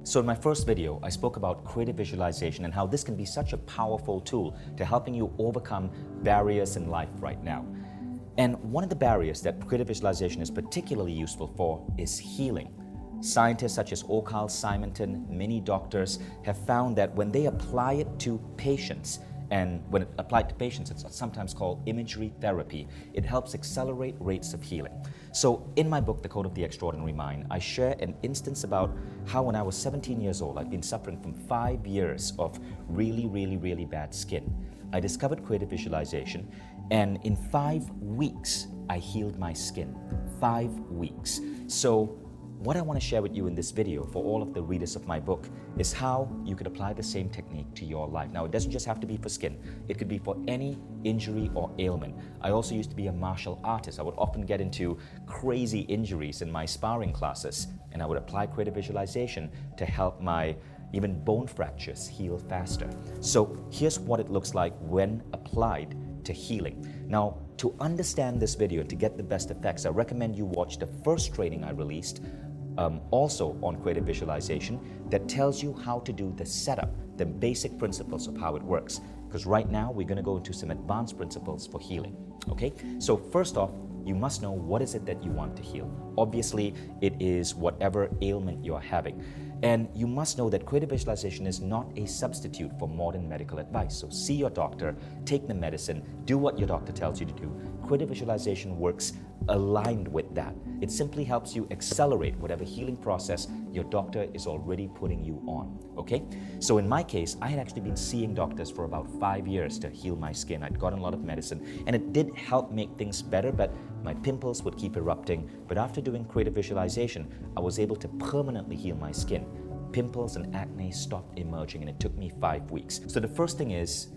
So in my first video, I spoke about creative visualization and how this can be such a powerful tool to helping you overcome barriers in life right now. And one of the barriers that creative visualization is particularly useful for is healing. Scientists such as Orkal Simonton, many doctors have found that when they apply it to patients, and when it applied to patients, it's sometimes called imagery therapy, it helps accelerate rates of healing. So in my book, The Code of the Extraordinary Mind, I share an instance about how when I was 17 years old, I'd been suffering from 5 years of really bad skin. I discovered creative visualization, and in 5 weeks, I healed my skin. 5 weeks. So what I want to share with you in this video for all of the readers of my book is how you could apply the same technique to your life. Now, it doesn't just have to be for skin. It could be for any injury or ailment. I also used to be a martial artist. I would often get into crazy injuries in my sparring classes, and I would apply creative visualization to help my even bone fractures heal faster. So here's what it looks like when applied to healing. Now, to understand this video and to get the best effects, I recommend you watch the first training I released also on creative visualization that tells you how to do the setup, the basic principles of how it works. Because right now we're going to go into some advanced principles for healing. Okay, so first off, you must know what is it that you want to heal. Obviously, it is whatever ailment you're having. And you must know that creative visualization is not a substitute for modern medical advice. So see your doctor, take the medicine, do what your doctor tells you to do. Creative visualization works aligned with that. It simply helps you accelerate whatever healing process your doctor is already putting you on, okay? So in my case, I had actually been seeing doctors for about 5 years to heal my skin. I'd gotten a lot of medicine, and it did help make things better, but my pimples would keep erupting. But after doing creative visualization, I was able to permanently heal my skin. Pimples and acne stopped emerging, and it took me 5 weeks. So the first thing is,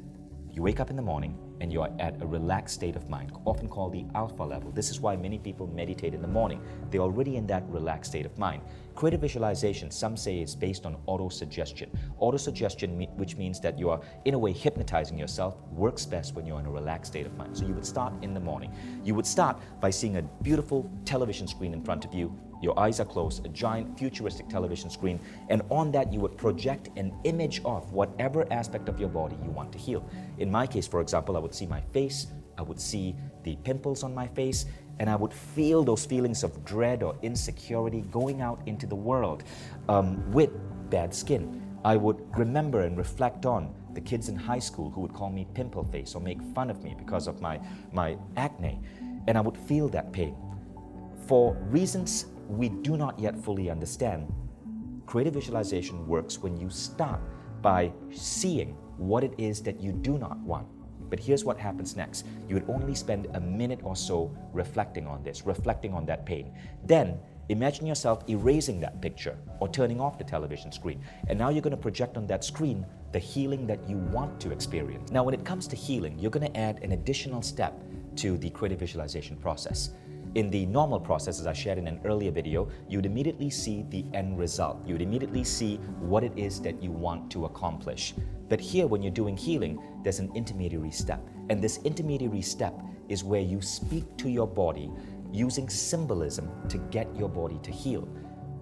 you wake up in the morning and you're at a relaxed state of mind, often called the alpha level. This is why many people meditate in the morning. They're already in that relaxed state of mind. Creative visualization, some say, is based on autosuggestion. Autosuggestion, which means that you are, in a way, hypnotizing yourself, works best when you're in a relaxed state of mind. So you would start in the morning. You would start by seeing a beautiful television screen in front of you. Your eyes are closed, a giant futuristic television screen, and on that you would project an image of whatever aspect of your body you want to heal. In my case, for example, I would see my face, I would see the pimples on my face, and I would feel those feelings of dread or insecurity going out into the world with bad skin. I would remember and reflect on the kids in high school who would call me pimple face or make fun of me because of my acne, and I would feel that pain. For reasons we do not yet fully understand, creative visualization works when you start by seeing what it is that you do not want. But here's what happens next. You would only spend a minute or so reflecting on this, reflecting on that pain. Then imagine yourself erasing that picture or turning off the television screen. And now you're going to project on that screen the healing that you want to experience. Now, when it comes to healing, you're going to add an additional step to the creative visualization process. In the normal process, as I shared in an earlier video, you'd immediately see the end result. You'd immediately see what it is that you want to accomplish. But here, when you're doing healing, there's an intermediary step. And this intermediary step is where you speak to your body using symbolism to get your body to heal.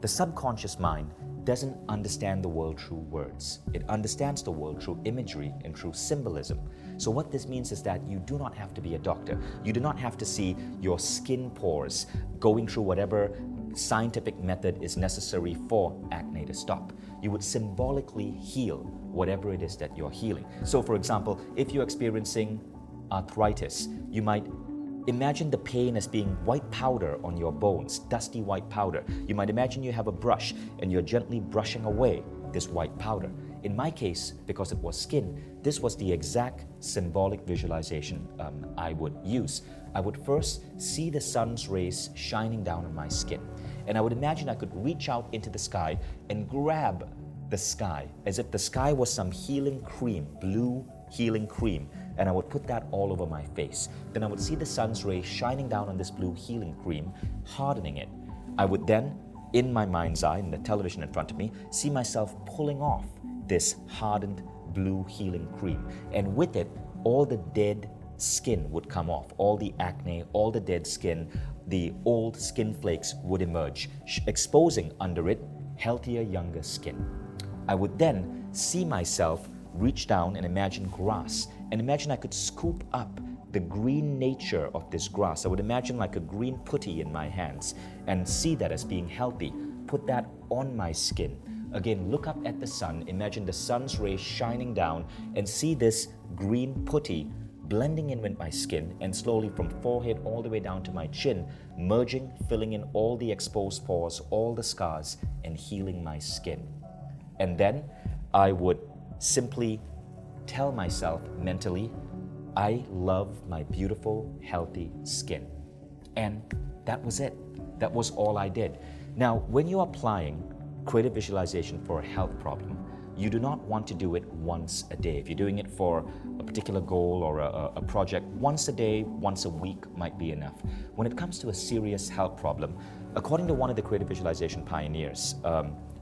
The subconscious mind doesn't understand the world through words. It understands the world through imagery and through symbolism. So what this means is that you do not have to be a doctor. You do not have to see your skin pores going through whatever scientific method is necessary for acne to stop. You would symbolically heal whatever it is that you're healing. So for example, if you're experiencing arthritis, you might imagine the pain as being white powder on your bones, dusty white powder. You might imagine you have a brush and you're gently brushing away this white powder. In my case, because it was skin, this was the exact symbolic visualization I would use. I would first see the sun's rays shining down on my skin, and I would imagine I could reach out into the sky and grab the sky as if the sky was some healing cream, blue healing cream, and I would put that all over my face. Then I would see the sun's rays shining down on this blue healing cream, hardening it. I would then, in my mind's eye, in the television in front of me, see myself pulling off this hardened blue healing cream. And with it, all the dead skin would come off. All the acne, all the dead skin, the old skin flakes would emerge, exposing under it healthier, younger skin. I would then see myself reach down and imagine grass, and imagine I could scoop up the green nature of this grass. I would imagine like a green putty in my hands and see that as being healthy. Put that on my skin. Again, look up at the sun, imagine the sun's rays shining down and see this green putty blending in with my skin and slowly from forehead all the way down to my chin, merging, filling in all the exposed pores, all the scars, and healing my skin. And then I would simply tell myself mentally, I love my beautiful, healthy skin. And that was it. That was all I did. Now, when you're applying creative visualization for a health problem, you do not want to do it once a day. If you're doing it for a particular goal or a project, once a day, once a week might be enough. When it comes to a serious health problem, according to one of the creative visualization pioneers,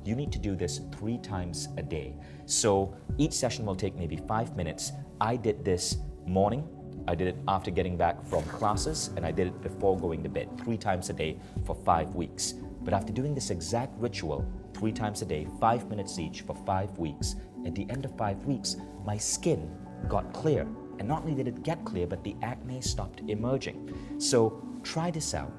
you need to do this 3 times a day. So each session will take maybe 5 minutes. I did this morning, I did it after getting back from classes, and I did it before going to bed, 3 times a day for 5 weeks. But after doing this exact ritual 3 times a day, 5 minutes each for 5 weeks, at the end of 5 weeks, my skin got clear. And not only did it get clear, but the acne stopped emerging. So try this out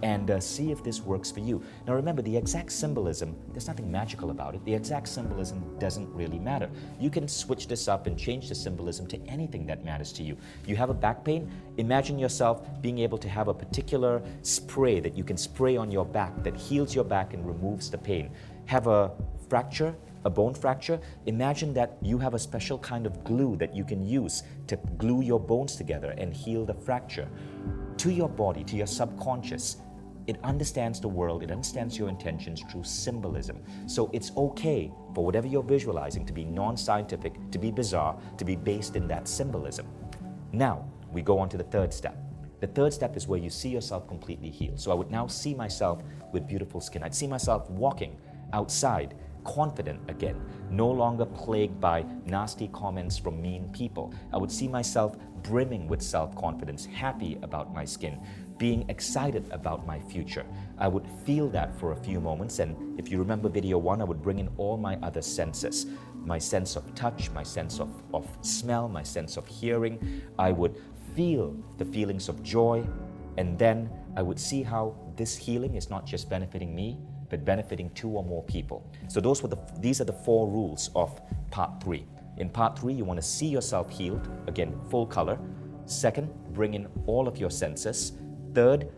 and see if this works for you. Now remember, the exact symbolism, there's nothing magical about it. The exact symbolism doesn't really matter. You can switch this up and change the symbolism to anything that matters to you. You have a back pain, imagine yourself being able to have a particular spray that you can spray on your back that heals your back and removes the pain. Have a fracture, a bone fracture, imagine that you have a special kind of glue that you can use to glue your bones together and heal the fracture. To your body, to your subconscious, it understands the world, it understands your intentions through symbolism. So it's okay for whatever you're visualizing to be non-scientific, to be bizarre, to be based in that symbolism. Now, we go on to the third step. The third step is where you see yourself completely healed. So I would now see myself with beautiful skin. I'd see myself walking outside, confident again, no longer plagued by nasty comments from mean people. I would see myself brimming with self-confidence, happy about my skin, being excited about my future. I would feel that for a few moments, and if you remember video 1, I would bring in all my other senses. My sense of touch, my sense of smell, my sense of hearing. I would feel the feelings of joy, and then I would see how this healing is not just benefiting me, but benefiting 2 or more people. So these are the 4 rules of part 3. In part 3, you want to see yourself healed, again, full color. Second, bring in all of your senses. Third,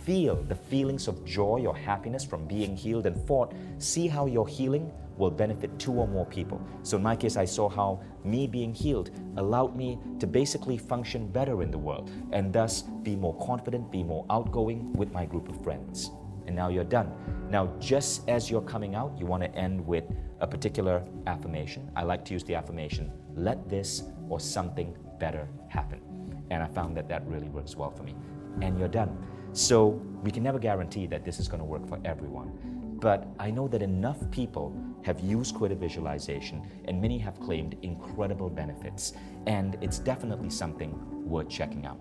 feel the feelings of joy or happiness from being healed. And fourth, see how your healing will benefit 2 or more people. So in my case, I saw how me being healed allowed me to basically function better in the world and thus be more confident, be more outgoing with my group of friends. And now you're done. Now, just as you're coming out, you want to end with a particular affirmation. I like to use the affirmation, let this or something better happen. And I found that that really works well for me. And you're done. So we can never guarantee that this is going to work for everyone. But I know that enough people have used creative visualization and many have claimed incredible benefits. And it's definitely something worth checking out.